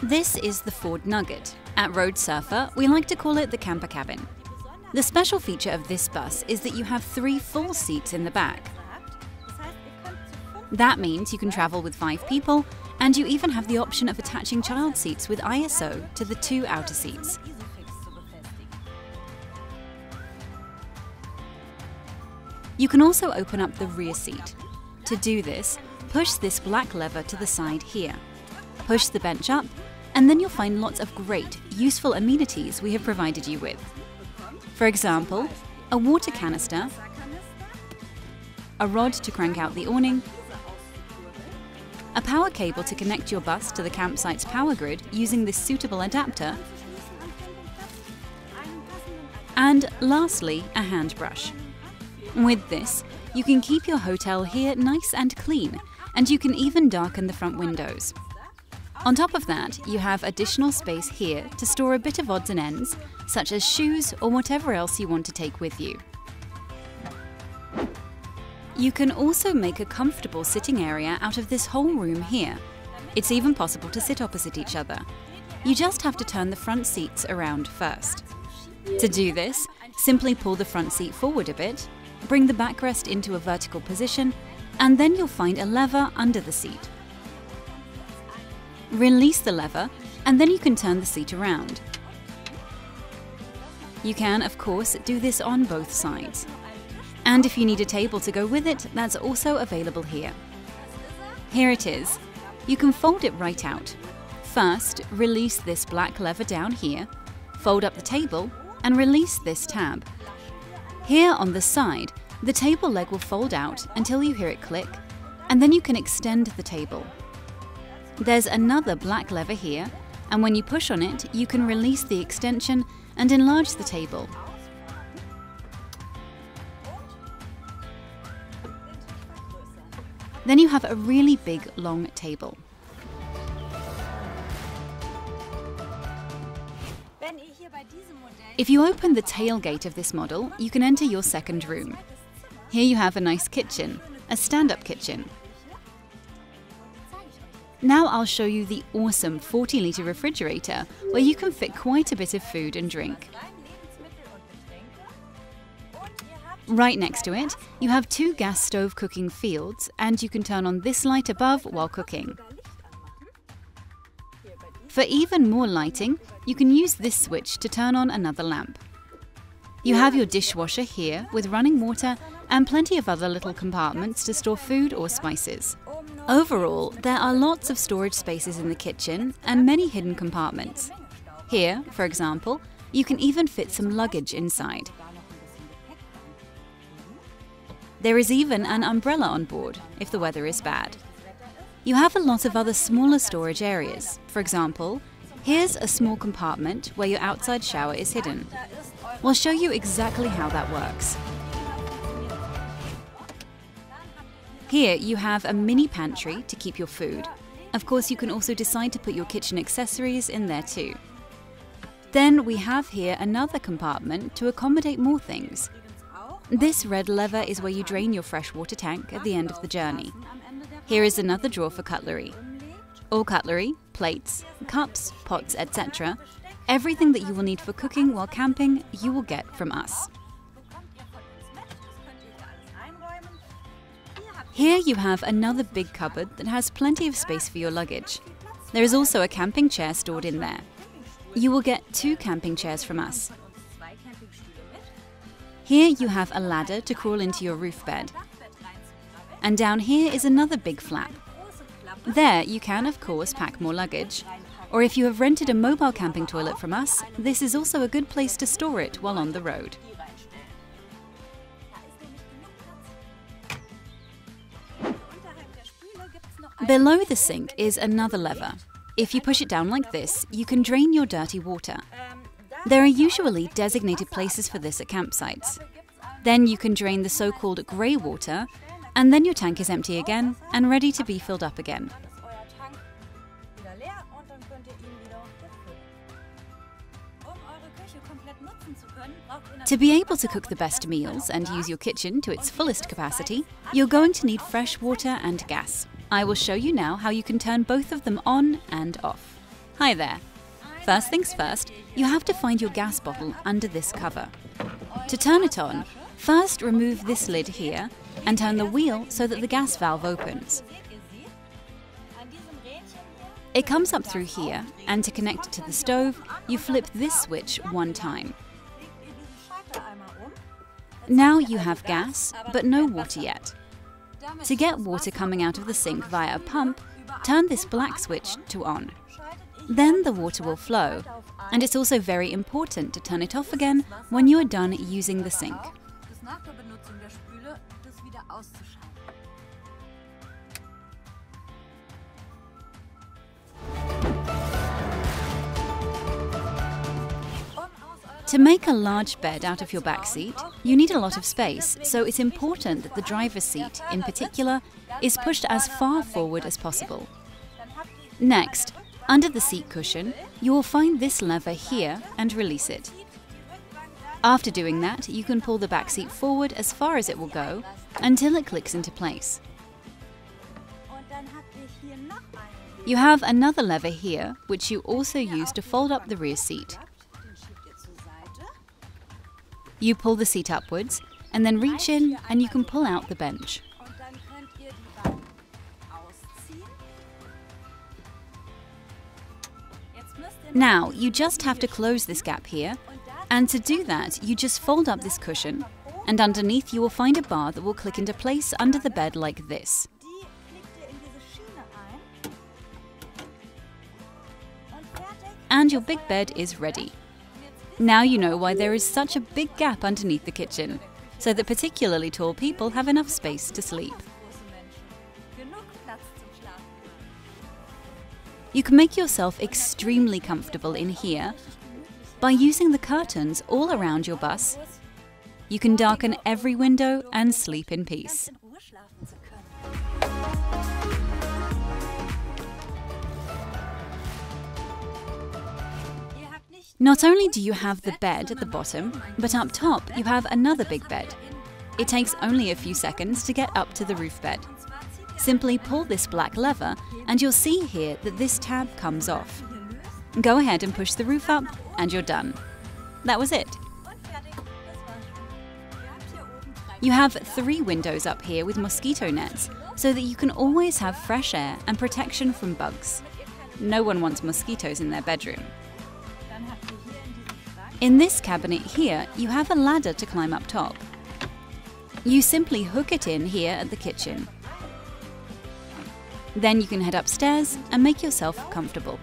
This is the Ford Nugget. At Roadsurfer, we like to call it the camper cabin. The special feature of this bus is that you have 3 full seats in the back. That means you can travel with 5 people, and you even have the option of attaching child seats with ISO to the 2 outer seats. You can also open up the rear seat. To do this, push this black lever to the side here. Push the bench up, and then you'll find lots of great, useful amenities we have provided you with. For example, a water canister, a rod to crank out the awning, a power cable to connect your bus to the campsite's power grid using this suitable adapter, and lastly, a hand brush. With this, you can keep your hotel here nice and clean, and you can even darken the front windows. On top of that, you have additional space here to store a bit of odds and ends, such as shoes or whatever else you want to take with you. You can also make a comfortable sitting area out of this whole room here. It's even possible to sit opposite each other. You just have to turn the front seats around first. To do this, simply pull the front seat forward a bit, bring the backrest into a vertical position, and then you'll find a lever under the seat. Release the lever, and then you can turn the seat around. You can, of course, do this on both sides. And if you need a table to go with it, that's also available here. Here it is. You can fold it right out. First, release this black lever down here, fold up the table, and release this tab. Here on the side, the table leg will fold out until you hear it click, and then you can extend the table. There's another black lever here, and when you push on it, you can release the extension and enlarge the table. Then you have a really big, long table. If you open the tailgate of this model, you can enter your second room. Here you have a nice kitchen, a stand-up kitchen. Now I'll show you the awesome 40-litre refrigerator, where you can fit quite a bit of food and drink. Right next to it, you have 2 gas stove cooking fields, and you can turn on this light above while cooking. For even more lighting, you can use this switch to turn on another lamp. You have your dishwasher here with running water and plenty of other little compartments to store food or spices. Overall, there are lots of storage spaces in the kitchen and many hidden compartments. Here, for example, you can even fit some luggage inside. There is even an umbrella on board, if the weather is bad. You have a lot of other smaller storage areas. For example, here's a small compartment where your outside shower is hidden. We'll show you exactly how that works. Here you have a mini pantry to keep your food. Of course, you can also decide to put your kitchen accessories in there too. Then we have here another compartment to accommodate more things. This red lever is where you drain your freshwater tank at the end of the journey. Here is another drawer for cutlery. All cutlery, plates, cups, pots, etc. Everything that you will need for cooking while camping, you will get from us. Here you have another big cupboard that has plenty of space for your luggage. There is also a camping chair stored in there. You will get 2 camping chairs from us. Here you have a ladder to crawl into your roof bed. And down here is another big flap. There you can, of course, pack more luggage. Or if you have rented a mobile camping toilet from us, this is also a good place to store it while on the road. Below the sink is another lever. If you push it down like this, you can drain your dirty water. There are usually designated places for this at campsites. Then you can drain the so-called grey water, and then your tank is empty again and ready to be filled up again. To be able to cook the best meals and use your kitchen to its fullest capacity, you're going to need fresh water and gas. I will show you now how you can turn both of them on and off. Hi there. First things first, you have to find your gas bottle under this cover. To turn it on, first remove this lid here and turn the wheel so that the gas valve opens. It comes up through here, and to connect it to the stove, you flip this switch one time. Now you have gas, but no water yet. To get water coming out of the sink via a pump, turn this black switch to on. Then the water will flow, and it's also very important to turn it off again when you are done using the sink. To make a large bed out of your back seat, you need a lot of space, so it's important that the driver's seat, in particular, is pushed as far forward as possible. Next, under the seat cushion, you will find this lever here and release it. After doing that, you can pull the back seat forward as far as it will go until it clicks into place. You have another lever here, which you also use to fold up the rear seat. You pull the seat upwards, and then reach in and you can pull out the bench. Now, you just have to close this gap here, and to do that, you just fold up this cushion, and underneath you will find a bar that will click into place under the bed like this. And your big bed is ready. Now you know why there is such a big gap underneath the kitchen, so that particularly tall people have enough space to sleep. You can make yourself extremely comfortable in here by using the curtains all around your bus. You can darken every window and sleep in peace. Not only do you have the bed at the bottom, but up top you have another big bed. It takes only a few seconds to get up to the roof bed. Simply pull this black lever and you'll see here that this tab comes off. Go ahead and push the roof up and you're done. That was it. You have 3 windows up here with mosquito nets so that you can always have fresh air and protection from bugs. No one wants mosquitoes in their bedroom. In this cabinet here, you have a ladder to climb up top. You simply hook it in here at the kitchen. Then you can head upstairs and make yourself comfortable.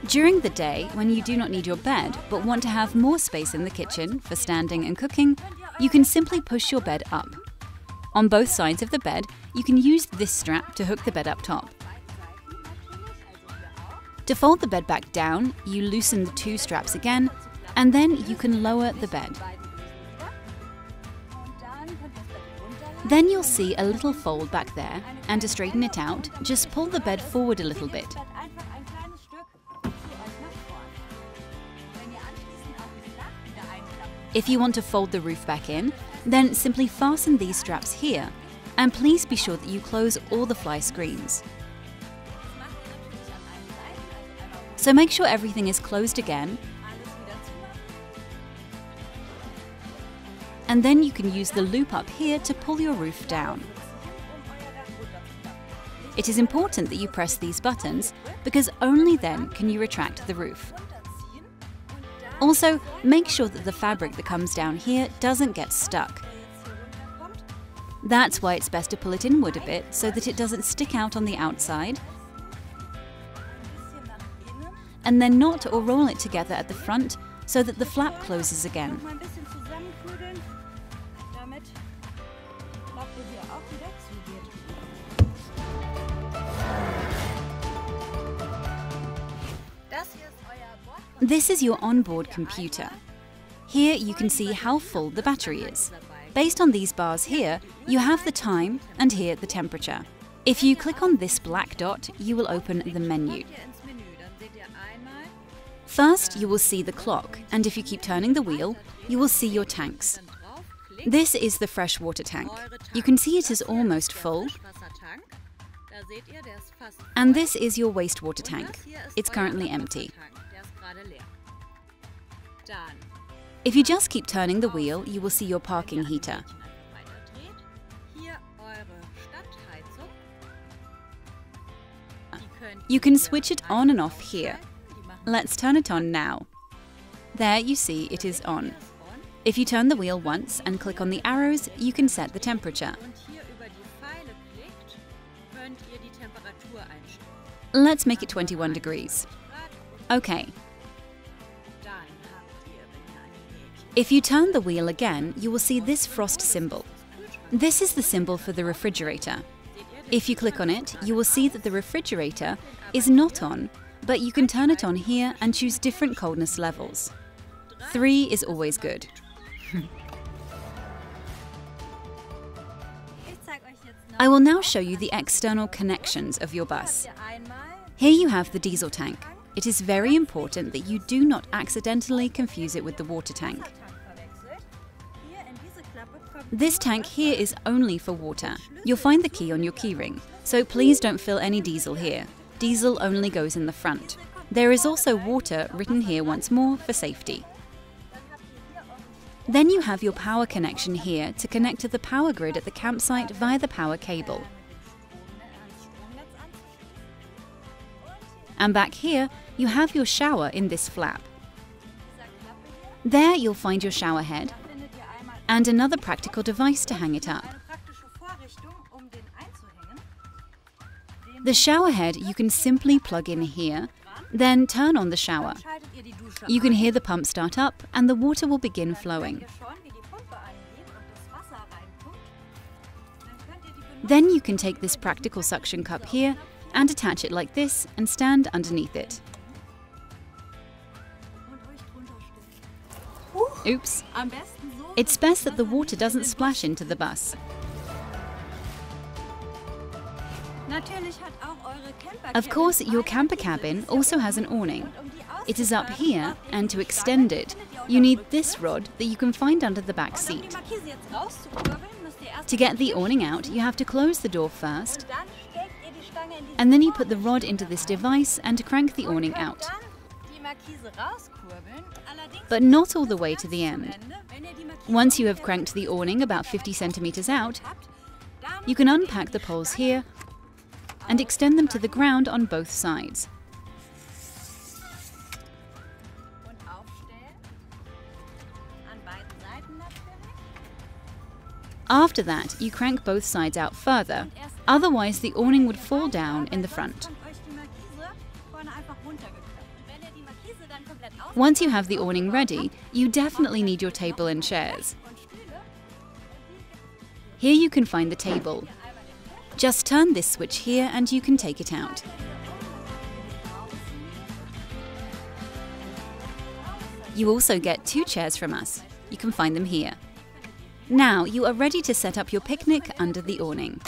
During the day, when you do not need your bed but want to have more space in the kitchen for standing and cooking, you can simply push your bed up. On both sides of the bed, you can use this strap to hook the bed up top. To fold the bed back down, you loosen the 2 straps again, and then you can lower the bed. Then you'll see a little fold back there, and to straighten it out, just pull the bed forward a little bit. If you want to fold the roof back in, then simply fasten these straps here, and please be sure that you close all the fly screens. So make sure everything is closed again, and then you can use the loop up here to pull your roof down. It is important that you press these buttons because only then can you retract the roof. Also, make sure that the fabric that comes down here doesn't get stuck. That's why it's best to pull it inward a bit so that it doesn't stick out on the outside, and then knot or roll it together at the front so that the flap closes again. This is your onboard computer. Here you can see how full the battery is. Based on these bars here, you have the time and here the temperature. If you click on this black dot, you will open the menu. First, you will see the clock, and if you keep turning the wheel, you will see your tanks. This is the freshwater tank. You can see it is almost full. And this is your wastewater tank. It's currently empty. If you just keep turning the wheel, you will see your parking heater. You can switch it on and off here. Let's turn it on now. There you see it is on. If you turn the wheel once and click on the arrows, you can set the temperature. Let's make it 21 degrees. Okay. If you turn the wheel again, you will see this frost symbol. This is the symbol for the refrigerator. If you click on it, you will see that the refrigerator is not on, but you can turn it on here and choose different coldness levels. 3 is always good. I will now show you the external connections of your bus. Here you have the diesel tank. It is very important that you do not accidentally confuse it with the water tank. This tank here is only for water. You'll find the key on your keyring, so please don't fill any diesel here. Diesel only goes in the front. There is also water written here once more for safety. Then you have your power connection here to connect to the power grid at the campsite via the power cable. And back here, you have your shower in this flap. There you'll find your shower head and another practical device to hang it up. The shower head you can simply plug in here, then turn on the shower. You can hear the pump start up and the water will begin flowing. Then you can take this practical suction cup here and attach it like this and stand underneath it. Oops. It's best that the water doesn't splash into the bus. Of course, your camper cabin also has an awning. It is up here, and to extend it, you need this rod that you can find under the back seat. To get the awning out, you have to close the door first, and then you put the rod into this device and crank the awning out. But not all the way to the end. Once you have cranked the awning about 50 centimeters out, you can unpack the poles here and extend them to the ground on both sides. After that, you crank both sides out further, otherwise the awning would fall down in the front. Once you have the awning ready, you definitely need your table and chairs. Here you can find the table. Just turn this switch here and you can take it out. You also get 2 chairs from us. You can find them here. Now you are ready to set up your picnic under the awning.